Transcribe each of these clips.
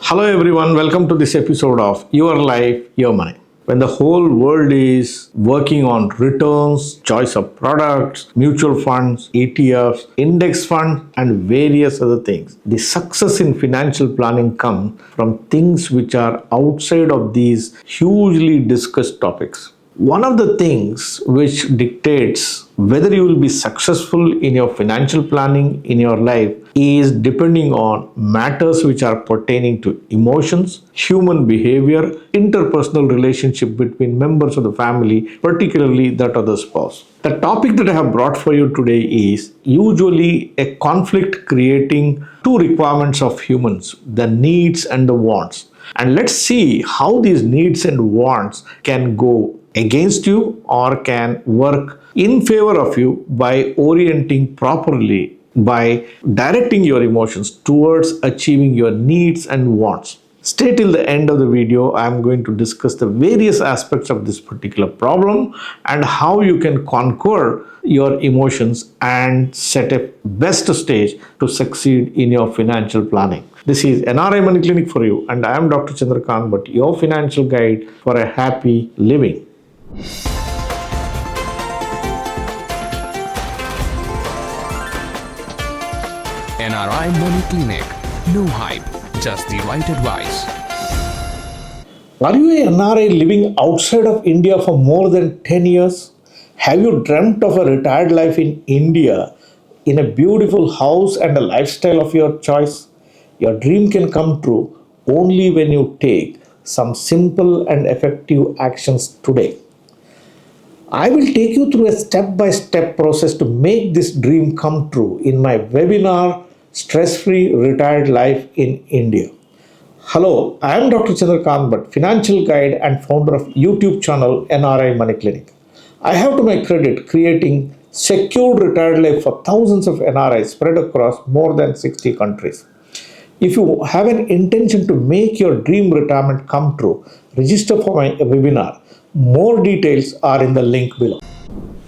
Hello everyone, welcome to this episode of Your Life, Your Money. When the whole world is working on returns, choice of products, mutual funds, ETFs, index funds, and various other things, the success in financial planning comes from things which are outside of these hugely discussed topics. One of the things which dictates whether you will be successful in your financial planning in your life is depending on matters which are pertaining to emotions, human behavior, interpersonal relationship between members of the family, particularly that of the spouse. The topic that I have brought for you today is usually a conflict creating two requirements of humans, the needs and the wants. And let's see how these needs and wants can go against you or can work in favor of you by orienting properly, by directing your emotions towards achieving your needs and wants. Stay till the end of the video. I am going to discuss the various aspects of this particular problem and how you can conquer your emotions and set a best stage to succeed in your financial planning. This is NRI Money Clinic for you, and I am Dr. Chandrakant, but your financial guide for a happy living. NRI Money Clinic. No hype, just the right advice. Are you an NRI living outside of India for more than 10 years? Have you dreamt of a retired life in India in a beautiful house and a lifestyle of your choice? Your dream can come true only when you take some simple and effective actions today. I will take you through a step-by-step process to make this dream come true in my webinar, Stress-Free Retired Life in India. Hello, I am Dr. Chandrakant Bhatt, financial guide and founder of YouTube channel NRI Money Clinic. I have to my credit creating secured retired life for thousands of NRIs spread across more than 60 countries. If you have an intention to make your dream retirement come true, register for my webinar. More details are in the link below.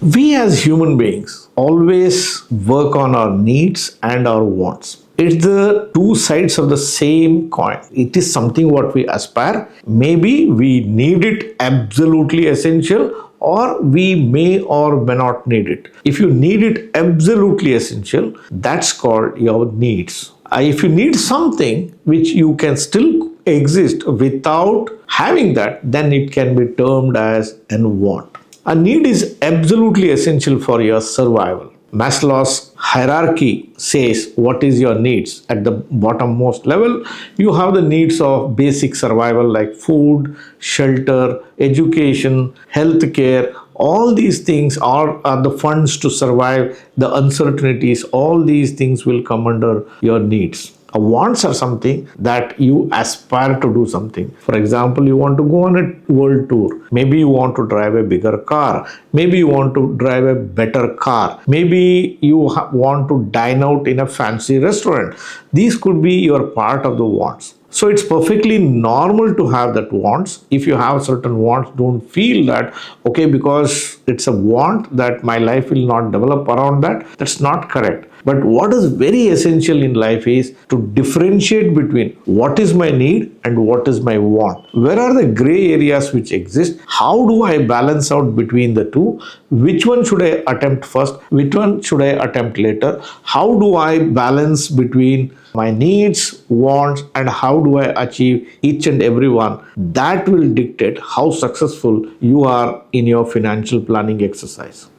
We as human beings always work on our needs and our wants. It's the two sides of the same coin. It is something what we aspire. Maybe we need it absolutely essential, or we may or may not need it. If you need it absolutely essential, that's called your needs. If you need something which you can still exist without having that, then it can be termed as a want. A need is absolutely essential for your survival. Maslow's hierarchy says what is your needs. At the bottommost level, you have the needs of basic survival like food, shelter, education, healthcare. All these things are the funds to survive the uncertainties. All these things will come under your needs. Wants are something that you aspire to do something. For example, you want to go on a world tour. Maybe you want to drive a bigger car. Maybe you want to drive a better car. Maybe you want to dine out in a fancy restaurant. These could be your part of the wants. So it's perfectly normal to have that wants. If you have certain wants, don't feel that, okay, because it's a want that my life will not develop around that. That's not correct. But what is very essential in life is to differentiate between what is my need and what is my want. Where are the gray areas which exist? How do I balance out between the two? Which one should I attempt first? Which one should I attempt later? How do I balance between my needs, wants, and how do I achieve each and every one? That will dictate how successful you are in your financial planning exercise.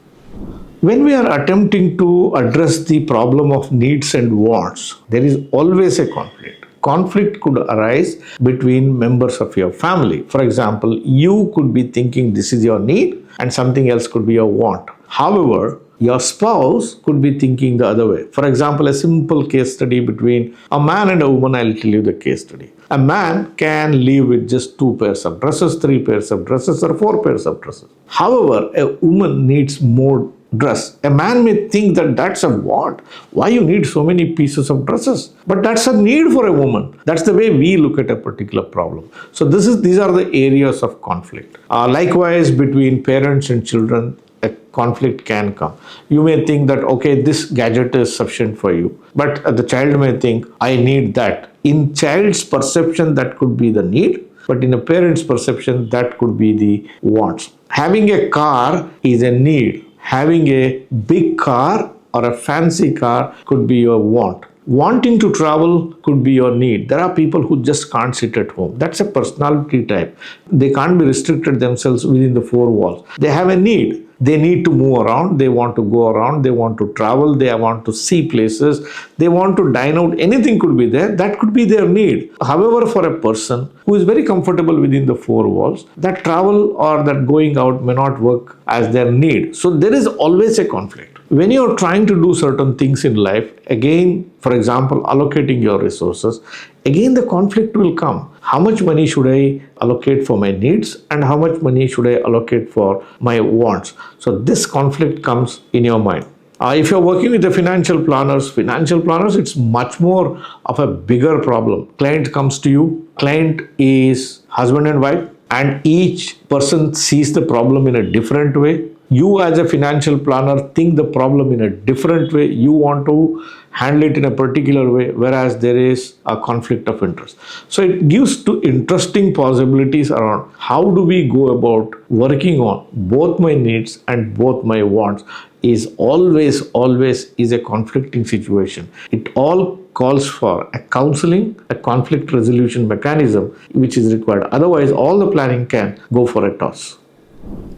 When we are attempting to address the problem of needs and wants, there is always a conflict. Conflict could arise between members of your family. For example, you could be thinking this is your need and something else could be your want. However, your spouse could be thinking the other way. For example, a simple case study between a man and a woman, I'll tell you the case study. A man can live with just 2 pairs of dresses, 3 pairs of dresses, or 4 pairs of dresses. However, a woman needs more dress. A man may think that that's a want. Why you need so many pieces of dresses? But that's a need for a woman. That's the way we look at a particular problem. So these are the areas of conflict. Likewise, between parents and children, a conflict can come. You may think that, okay, this gadget is sufficient for you, but the child may think, I need that. In child's perception, that could be the need, but in a parent's perception, that could be the wants. Having a car is a need. Having a big car or a fancy car could be your want. Wanting to travel could be your need. There are people who just can't sit at home. That's a personality type. They can't be restricted themselves within the four walls. They have a need. They need to move around. They want to go around. They want to travel. They want to see places. They want to dine out. Anything could be there. That could be their need. However, for a person who is very comfortable within the four walls, that travel or that going out may not work as their need. So there is always a conflict. When you're trying to do certain things in life, again, for example, allocating your resources, again the conflict will come. How much money should I allocate for my needs and how much money should I allocate for my wants? So this conflict comes in your mind. If you're working with the financial planners, it's much more of a bigger problem. Client comes to you, client is husband and wife, and each person sees the problem in a different way. You as a financial planner think the problem in a different way. You want to handle it in a particular way, whereas there is a conflict of interest. So it gives two interesting possibilities around how do we go about working on both my needs and both my wants is always is a conflicting situation. It all calls for a counseling, a conflict resolution mechanism which is required. Otherwise, all the planning can go for a toss.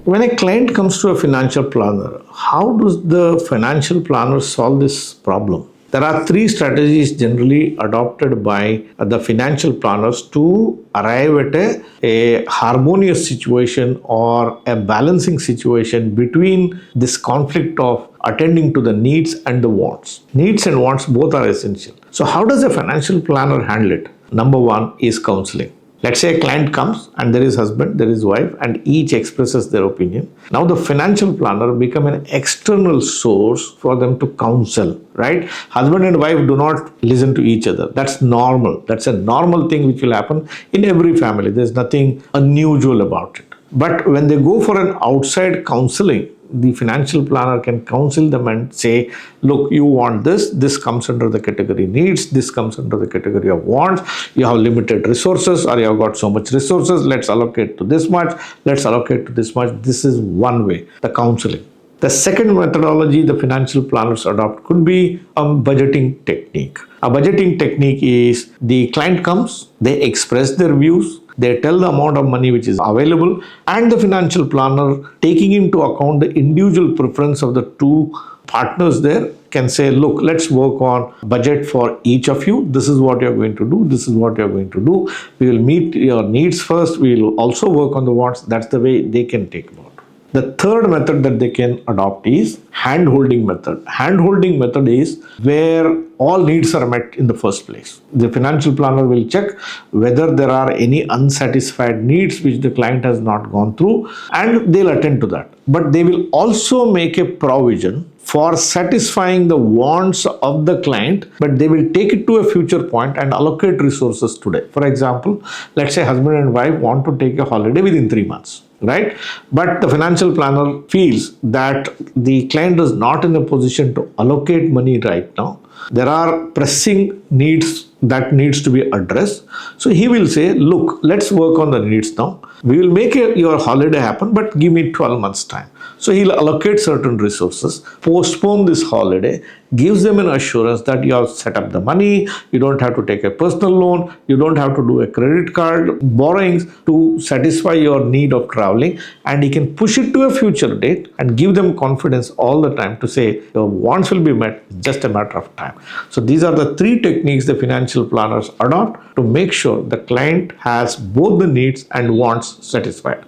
When a client comes to a financial planner, how does the financial planner solve this problem? There are three strategies generally adopted by the financial planners to arrive at a harmonious situation or a balancing situation between this conflict of attending to the needs and the wants. Needs and wants both are essential. So how does a financial planner handle it? Number one is counseling. Let's say a client comes and there is husband, there is wife, and each expresses their opinion. Now the financial planner become an external source for them to counsel, right? Husband and wife do not listen to each other. That's normal. That's a normal thing which will happen in every family. There's nothing unusual about it. But when they go for an outside counseling, the financial planner can counsel them and say, look, you want this comes under the category needs, this comes under the category of wants, you have limited resources or you have got so much resources, let's allocate to this much, let's allocate to this much. This is one way, the counseling. The second methodology the financial planners adopt could be a budgeting technique. A budgeting technique is the client comes, they express their views, they tell the amount of money which is available, and the financial planner, taking into account the individual preference of the two partners there, can say, look, let's work on budget for each of you. This is what you're going to do. This is what you're going to do. We will meet your needs first. We will also work on the wants. That's the way they can take about. The third method that they can adopt is hand-holding method. Hand-holding method is where all needs are met in the first place. The financial planner will check whether there are any unsatisfied needs which the client has not gone through, and they'll attend to that. But they will also make a provision for satisfying the wants of the client, but they will take it to a future point and allocate resources today. For example, let's say husband and wife want to take a holiday within 3 months. Right? But the financial planner feels that the client is not in a position to allocate money right now. There are pressing needs that needs to be addressed. So he will say, look, let's work on the needs now. We will make your holiday happen, but give me 12 months time. So he'll allocate certain resources, postpone this holiday, gives them an assurance that you have set up the money, you don't have to take a personal loan, you don't have to do a credit card borrowings to satisfy your need of traveling, and he can push it to a future date and give them confidence all the time to say your wants will be met, just a matter of time. So these are the three techniques the financial planners adopt to make sure the client has both the needs and wants satisfied.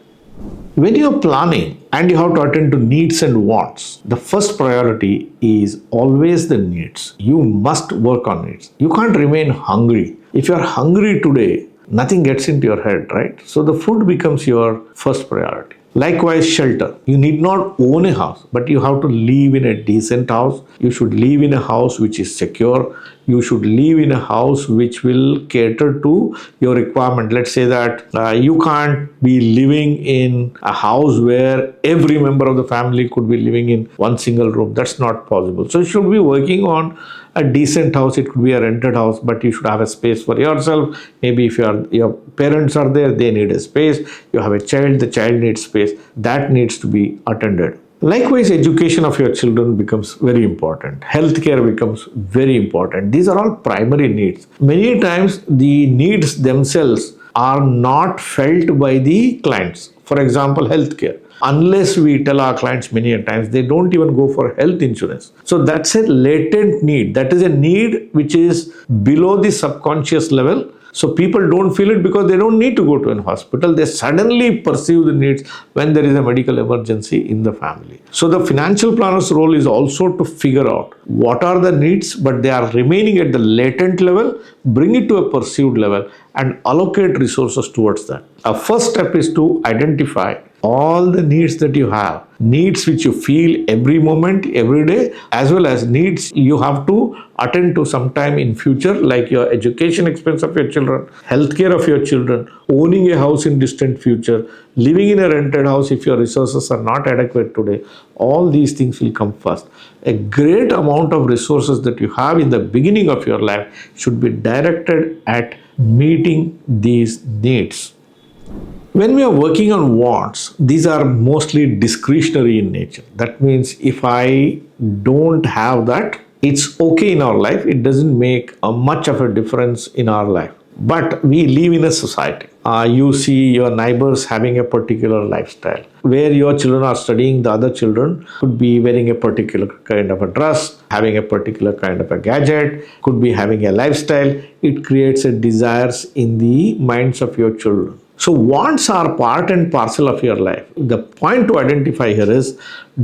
When you're planning and you have to attend to needs and wants, the first priority is always the needs. You must work on needs. You can't remain hungry. If you're hungry today, nothing gets into your head, right? So the food becomes your first priority. Likewise, shelter. You need not own a house, but you have to live in a decent house. You should live in a house which is secure. you should live in a house which will cater to your requirement. Let's say that you can't be living in a house where every member of the family could be living in one single room. That's not possible. So you should be working on a decent house. It could be a rented house, but you should have a space for yourself. Maybe if your parents are there, they need a space. You have a child, the child needs space. That needs to be attended. Likewise, education of your children becomes very important. Healthcare becomes very important. These are all primary needs. Many times the needs themselves are not felt by the clients. For example, healthcare. Unless we tell our clients many a times, they don't even go for health insurance. So that's a latent need. That is a need which is below the subconscious level. So people don't feel it because they don't need to go to an hospital. They suddenly perceive the needs when there is a medical emergency in the family. So the financial planner's role is also to figure out what are the needs, but they are remaining at the latent level, bring it to a perceived level and allocate resources towards that. Our first step is to identify all the needs that you have, needs which you feel every moment, every day, as well as needs you have to attend to sometime in future, like your education expense of your children, healthcare of your children, owning a house in distant future, living in a rented house if your resources are not adequate today. All these things will come first. A great amount of resources that you have in the beginning of your life should be directed at meeting these needs. When we are working on wants, these are mostly discretionary in nature. That means if I don't have that, it's okay in our life. It doesn't make much of a difference in our life. But we live in a society. You see your neighbors having a particular lifestyle. Where your children are studying, the other children could be wearing a particular kind of a dress, having a particular kind of a gadget, could be having a lifestyle. It creates a desires in the minds of your children. So wants are part and parcel of your life. The point to identify here is,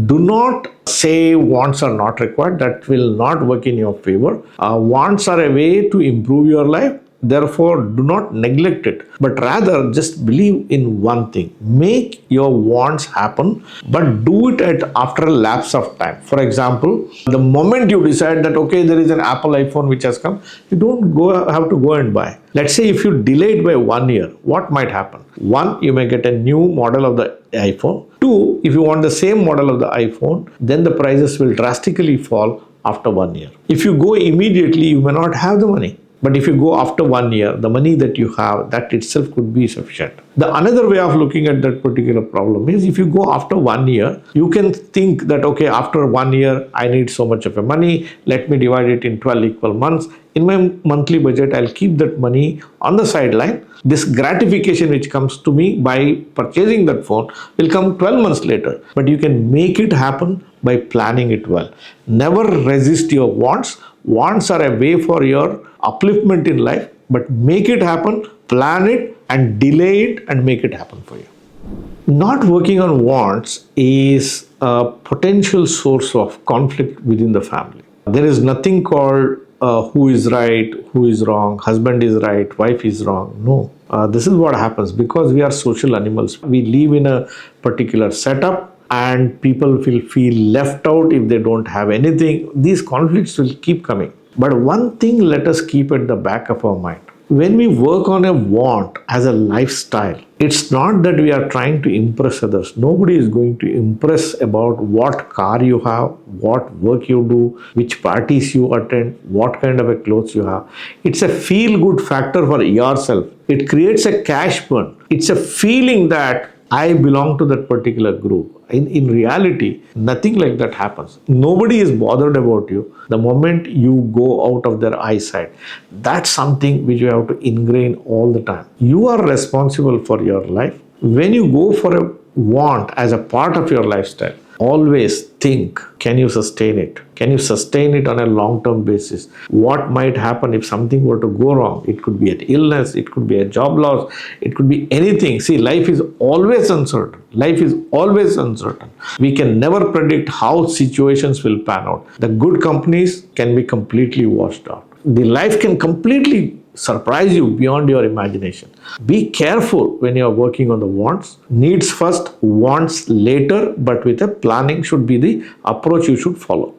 do not say wants are not required. That will not work in your favor. Wants are a way to improve your life. Therefore, do not neglect it, but rather just believe in one thing. Make your wants happen, but do it after a lapse of time. For example, the moment you decide that, okay, there is an Apple iPhone which has come, you don't have to go and buy. Let's say if you delay it by 1 year, what might happen? One, you may get a new model of the iPhone. Two, if you want the same model of the iPhone, then the prices will drastically fall after 1 year. If you go immediately, you may not have the money. But if you go after 1 year, the money that you have, that itself could be sufficient. The another way of looking at that particular problem is, if you go after 1 year, you can think that, okay, after 1 year, I need so much of a money. Let me divide it in 12 equal months. In my monthly budget, I'll keep that money on the sideline. This gratification which comes to me by purchasing that phone will come 12 months later. But you can make it happen by planning it well. Never resist your wants. Wants are a way for your upliftment in life, but make it happen, plan it, and delay it and make it happen for you. Not working on wants is a potential source of conflict within the family. There is nothing called who is right, who is wrong, husband is right, wife is wrong. No. This is what happens because we are social animals. We live in a particular setup, and people will feel left out if they don't have anything. These conflicts will keep coming. But one thing let us keep at the back of our mind. When we work on a want as a lifestyle, it's not that we are trying to impress others. Nobody is going to impress about what car you have, what work you do, which parties you attend, what kind of a clothes you have. It's a feel-good factor for yourself. It creates a cash burn. It's a feeling that I belong to that particular group. In reality, nothing like that happens. Nobody is bothered about you the moment you go out of their eyesight. That's something which you have to ingrain all the time. You are responsible for your life. When you go for a want as a part of your lifestyle, always think, can you sustain it? Can you sustain it on a long-term basis? What might happen if something were to go wrong? It could be an illness, it could be a job loss, it could be anything. See, life is always uncertain. Life is always uncertain. We can never predict how situations will pan out. The good companies can be completely washed out. The life can completely surprise you beyond your imagination. Be careful when you are working on the wants. Needs first, wants later, but with a planning should be the approach you should follow.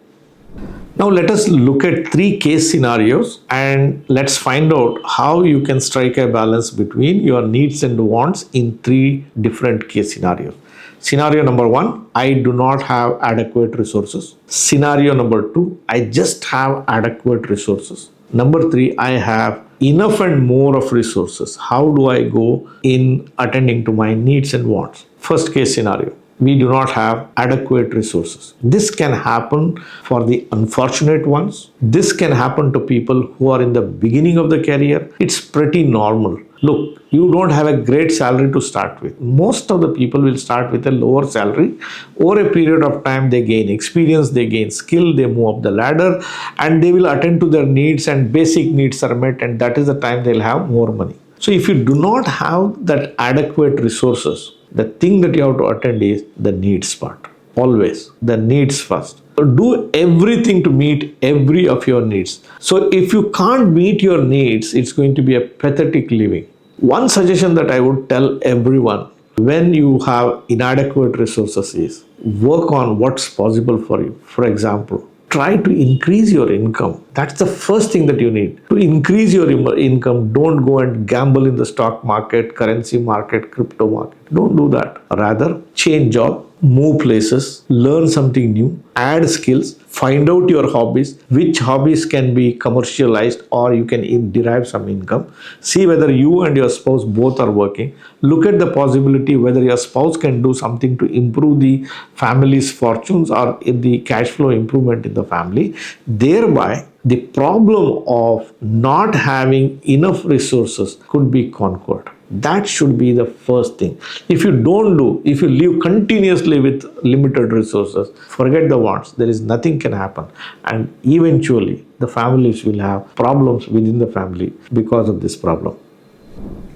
Now let us look at 3 case scenarios and let's find out how you can strike a balance between your needs and wants in 3 different case scenarios. Scenario number 1, I do not have adequate resources. Scenario number 2, I just have adequate resources. Number 3, I have enough and more of resources. How do I go in attending to my needs and wants? First case scenario, we do not have adequate resources. This can happen for the unfortunate ones. This can happen to people who are in the beginning of the career. It's pretty normal. Look, you don't have a great salary to start with. Most of the people will start with a lower salary. Over a period of time, they gain experience, they gain skill, they move up the ladder, and they will attend to their needs, and basic needs are met, and that is the time they'll have more money. So if you do not have that adequate resources, the thing that you have to attend is the needs part. Always the needs first. Do everything to meet every of your needs. So if you can't meet your needs, it's going to be a pathetic living. One suggestion that I would tell everyone when you have inadequate resources is work on what's possible for you. For example, try to increase your income. That's the first thing that you need. To increase your income, don't go and gamble in the stock market, currency market, crypto market. Don't do that. Rather, change job, move places, learn something new, add skills, find out your hobbies, which hobbies can be commercialized or you can derive some income. See whether you and your spouse both are working. Look at the possibility whether your spouse can do something to improve the family's fortunes or the cash flow improvement in the family. Thereby, the problem of not having enough resources could be conquered. That should be the first thing. If you live continuously with limited resources, forget the wants, there is nothing can happen. And eventually, the families will have problems within the family because of this problem.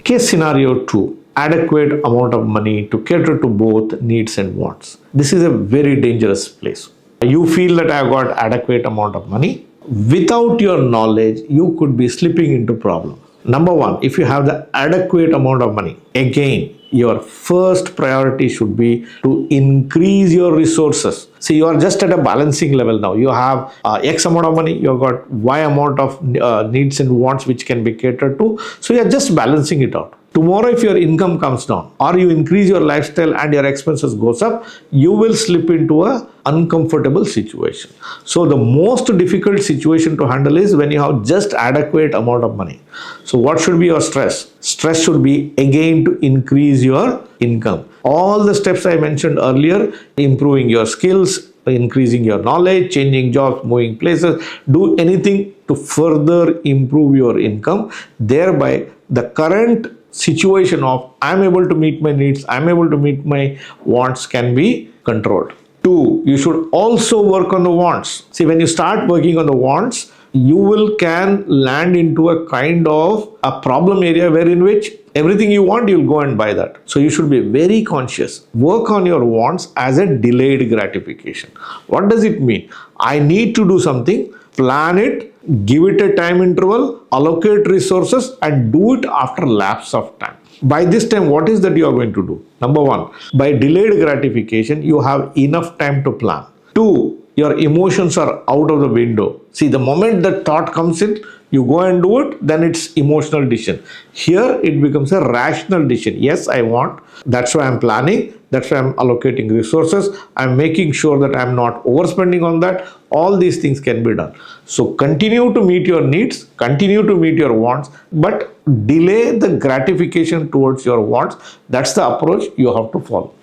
Case scenario 2, adequate amount of money to cater to both needs and wants. This is a very dangerous place. You feel that I have got adequate amount of money. Without your knowledge, you could be slipping into problem. Number 1, if you have the adequate amount of money, again, your first priority should be to increase your resources. See, you are just at a balancing level now. You have X amount of money, you have got Y amount of needs and wants which can be catered to. So you are just balancing it out. Tomorrow, if your income comes down or you increase your lifestyle and your expenses goes up, you will slip into a uncomfortable situation. So the most difficult situation to handle is when you have just adequate amount of money. So what should be your stress? Stress should be again to increase your income. All the steps I mentioned earlier, improving your skills, increasing your knowledge, changing jobs, moving places, do anything to further improve your income. Thereby, the current situation of I'm able to meet my needs, I'm able to meet my wants can be controlled. 2, you should also work on the wants. See, when you start working on the wants, you can land into a kind of a problem area wherein which everything you want, you'll go and buy that. So you should be very conscious. Work on your wants as a delayed gratification. What does it mean? I need to do something, plan it, give it a time interval, allocate resources, and do it after lapse of time. By this time, what is that you are going to do? Number 1, by delayed gratification, you have enough time to plan. 2, your emotions are out of the window. See, the moment that thought comes in, you go and do it, then it's emotional decision. Here, it becomes a rational decision. Yes, I want. That's why I'm planning. That's why I'm allocating resources. I'm making sure that I'm not overspending on that. All these things can be done. So continue to meet your needs, continue to meet your wants, but delay the gratification towards your wants. That's the approach you have to follow.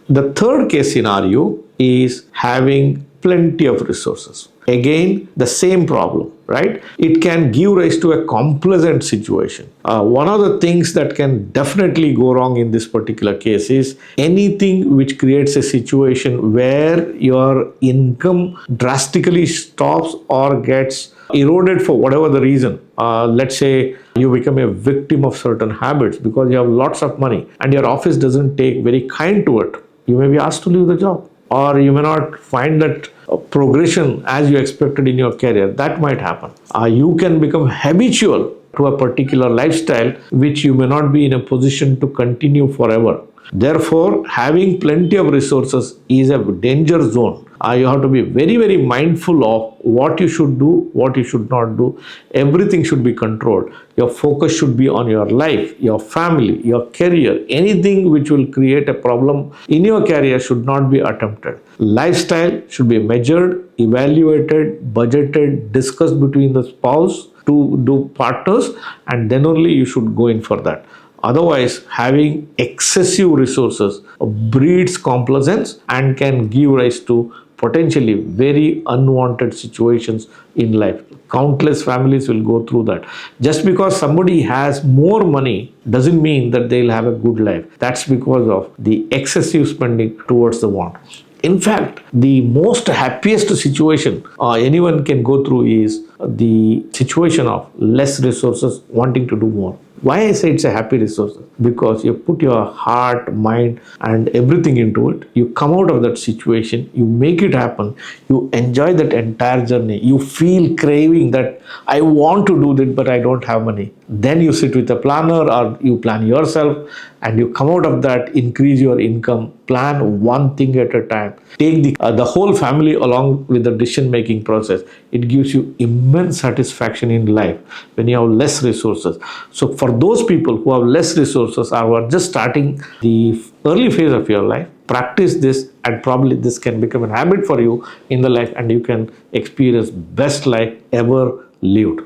The third case scenario is having plenty of resources. Again, the same problem, right? It can give rise to a unpleasant situation. One of the things that can definitely go wrong in this particular case is anything which creates a situation where your income drastically stops or gets eroded for whatever the reason. Let's say you become a victim of certain habits because you have lots of money and your office doesn't take very kind to it. You may be asked to leave the job, or you may not find that progression as you expected in your career. That might happen. You can become habitual to a particular lifestyle which you may not be in a position to continue forever. Therefore, having plenty of resources is a danger zone. You have to be very, very mindful of what you should do, what you should not do. Everything should be controlled. Your focus should be on your life, your family, your career. Anything which will create a problem in your career should not be attempted. Lifestyle should be measured, evaluated, budgeted, discussed between the spouse, two partners, and then only you should go in for that. Otherwise, having excessive resources breeds complacence and can give rise to potentially very unwanted situations in life. Countless families will go through that. Just because somebody has more money doesn't mean that they'll have a good life. That's because of the excessive spending towards the want. In fact, the most happiest situation anyone can go through is the situation of less resources wanting to do more. Why I say it's a happy resource? Because you put your heart, mind, and everything into it. You come out of that situation, you make it happen, you enjoy that entire journey. You feel craving that I want to do that, but I don't have money. Then you sit with a planner or you plan yourself and you come out of that, increase your income, plan one thing at a time. Take the whole family along with the decision making process. It gives you immense satisfaction in life when you have less resources. So for those people who have less resources or who are just starting the early phase of your life, practice this and probably this can become a habit for you in the life and you can experience best life ever lived.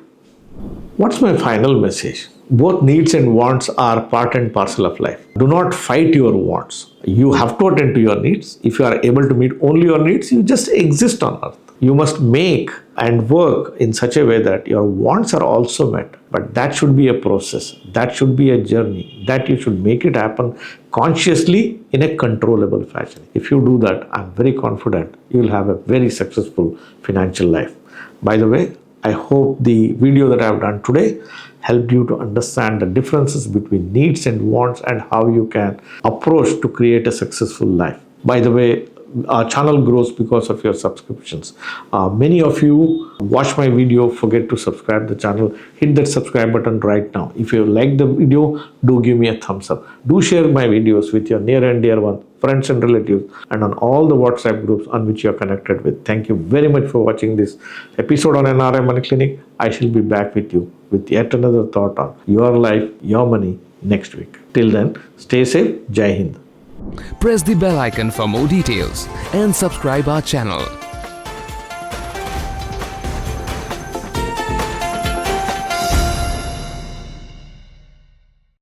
What's my final message? Both needs and wants are part and parcel of life. Do not fight your wants. You have to attend to your needs. If you are able to meet only your needs, you just exist on earth. You must make and work in such a way that your wants are also met. But that should be a process. That should be a journey. That you should make it happen consciously in a controllable fashion. If you do that, I'm very confident you will have a very successful financial life. By the way, I hope the video that I have done today helped you to understand the differences between needs and wants and how you can approach to create a successful life. By the way, our channel grows because of your subscriptions. Many of you watch my video, forget to subscribe the channel. Hit that subscribe button right now. If you like the video, do give me a thumbs up. Do share my videos with your near and dear ones, friends and relatives, and on all the WhatsApp groups on which you are connected with. Thank you very much for watching this episode on NRI Money Clinic. I shall be back with you with yet another thought on your life, your money next week. Till then, stay safe. Jai Hind. Press the bell icon for more details and subscribe our channel.